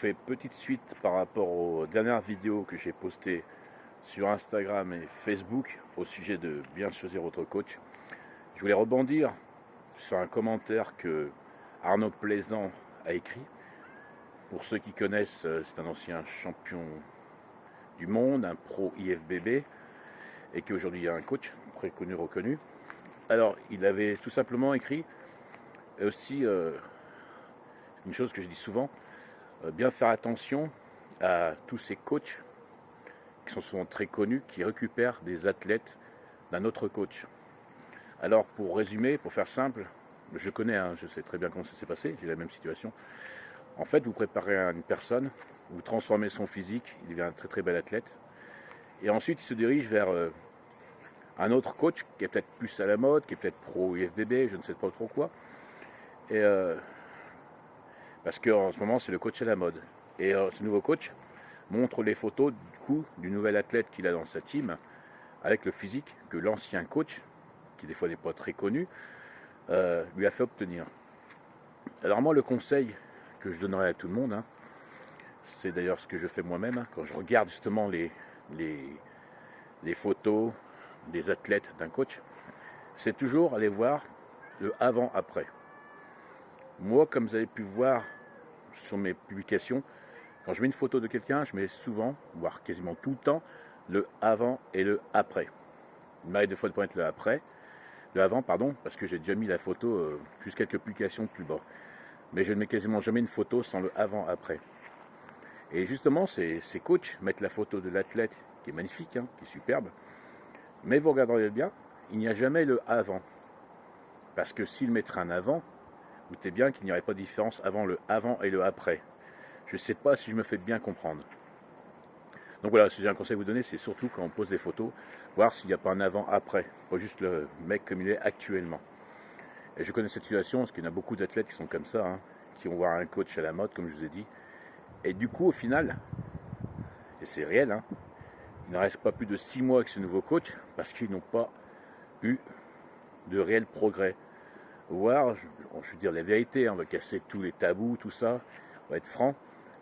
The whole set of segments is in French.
fais petite suite par rapport aux dernières vidéos que j'ai postées sur Instagram et Facebook au sujet de bien choisir votre coach. Je voulais rebondir sur un commentaire que Arnaud Plaisant a écrit. Pour ceux qui connaissent, c'est un ancien champion du monde, un pro IFBB, et qui aujourd'hui est un coach très connu, reconnu. Alors, il avait tout simplement écrit, et aussi une chose que je dis souvent, bien faire attention à tous ces coachs qui sont souvent très connus, qui récupèrent des athlètes d'un autre coach. Alors, pour résumer, pour faire simple, je connais, je sais très bien comment ça s'est passé, j'ai la même situation. En fait, vous préparez une personne, vous transformez son physique, il devient un très très bel athlète, et ensuite il se dirige vers un autre coach qui est peut-être plus à la mode, qui est peut-être pro IFBB, je ne sais pas trop quoi, et parce qu'en ce moment c'est le coach à la mode. Et ce nouveau coach montre les photos du coup du nouvel athlète qu'il a dans sa team, avec le physique que l'ancien coach, qui des fois n'est pas très connu, lui a fait obtenir. Alors moi, le conseil que je donnerais à tout le monde, c'est d'ailleurs ce que je fais moi-même, quand je regarde justement les photos des athlètes d'un coach, c'est toujours aller voir le avant-après. Moi, comme vous avez pu voir sur mes publications, quand je mets une photo de quelqu'un, je mets souvent, voire quasiment tout le temps, le avant et le après. Il m'arrive des fois de pas mettre le après, le avant, pardon, parce que j'ai déjà mis la photo, juste quelques publications plus bas. Mais je ne mets quasiment jamais une photo sans le avant-après. Et justement, ces coachs mettent la photo de l'athlète, qui est magnifique, qui est superbe, mais vous regarderez bien, il n'y a jamais le avant. Parce que s'ils mettraient un avant, vous doutez bien qu'il n'y aurait pas de différence avant le avant et le après. Je ne sais pas si je me fais bien comprendre. Donc voilà, si j'ai un conseil à vous donner, c'est surtout quand on pose des photos, voir s'il n'y a pas un avant-après, pas juste le mec comme il est actuellement. Et je connais cette situation, parce qu'il y en a beaucoup d'athlètes qui sont comme ça, qui vont voir un coach à la mode, comme je vous ai dit. Et du coup, au final, et c'est réel, il ne reste pas plus de 6 mois avec ce nouveau coach, parce qu'ils n'ont pas eu de réel progrès. Voir, je veux dire la vérité, on va casser tous les tabous, tout ça, on va être franc.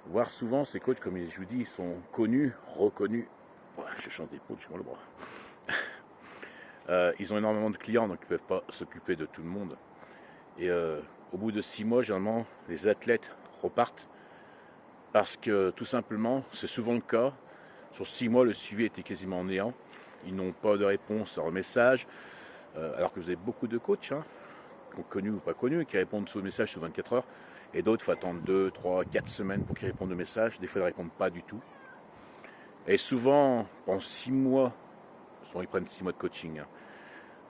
Voir souvent ces coachs, comme je vous dis, ils sont connus, reconnus. Ouais, je change des potes, je le bras. Ils ont énormément de clients, donc ils ne peuvent pas s'occuper de tout le monde. Et au bout de 6 mois, généralement, les athlètes repartent parce que tout simplement, c'est souvent le cas. Sur 6 mois, le suivi était quasiment néant. Ils n'ont pas de réponse à leurs messages, alors que vous avez beaucoup de coachs, connus ou pas connus, qui répondent sur le message sous 24 heures. Et d'autres, il faut attendre 2, 3, 4 semaines pour qu'ils répondent au message. Des fois, ils ne répondent pas du tout. Et souvent, pendant 6 mois, souvent ils prennent 6 mois de coaching.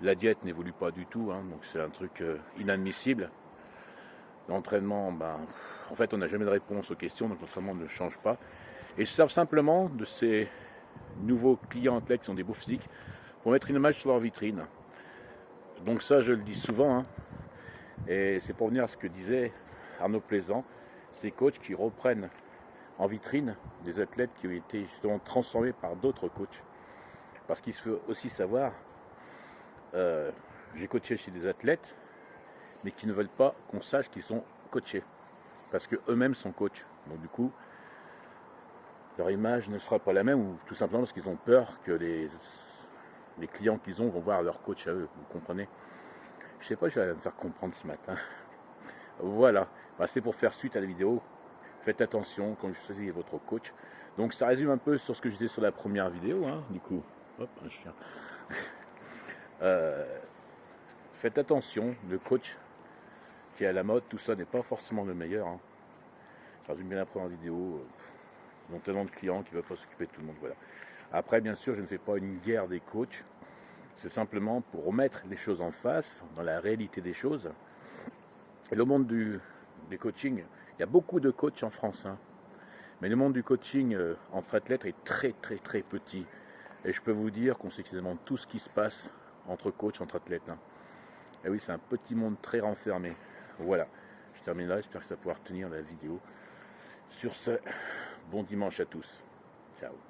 La diète n'évolue pas du tout, donc c'est un truc inadmissible. L'entraînement, en fait, on n'a jamais de réponse aux questions, donc l'entraînement ne change pas. Et ils se servent simplement de ces nouveaux clients athlètes qui ont des beaux physiques pour mettre une image sur leur vitrine. Donc ça, je le dis souvent, et c'est pour revenir à ce que disait Arnaud Plaisant, ces coachs qui reprennent en vitrine des athlètes qui ont été justement transformés par d'autres coachs. Parce qu'il faut aussi savoir, j'ai coaché chez des athlètes, mais qui ne veulent pas qu'on sache qu'ils sont coachés. Parce qu'eux-mêmes sont coachs. Donc du coup, leur image ne sera pas la même, ou tout simplement parce qu'ils ont peur que les clients qu'ils ont vont voir leur coach à eux. Vous comprenez? Je sais pas, je vais me faire comprendre ce matin. Voilà, c'est pour faire suite à la vidéo. Faites attention quand vous choisissez votre coach. Donc ça résume un peu sur ce que je disais sur la première vidéo, du coup. Hop, un chien. Faites attention, le coach qui est à la mode, tout ça n'est pas forcément le meilleur. Ça résume bien la première vidéo. Ils ont tellement de clients qui ne peuvent pas s'occuper de tout le monde. Voilà. Après, bien sûr, je ne fais pas une guerre des coachs. C'est simplement pour remettre les choses en face, dans la réalité des choses. Et le monde des coachings, il y a beaucoup de coachs en France. Mais le monde du coaching entre athlètes est très très très petit. Et je peux vous dire qu'on sait quasiment tout ce qui se passe entre coachs, entre athlètes. Et oui, c'est un petit monde très renfermé. Voilà, je termine là, j'espère que ça va pouvoir tenir la vidéo. Sur ce, bon dimanche à tous. Ciao.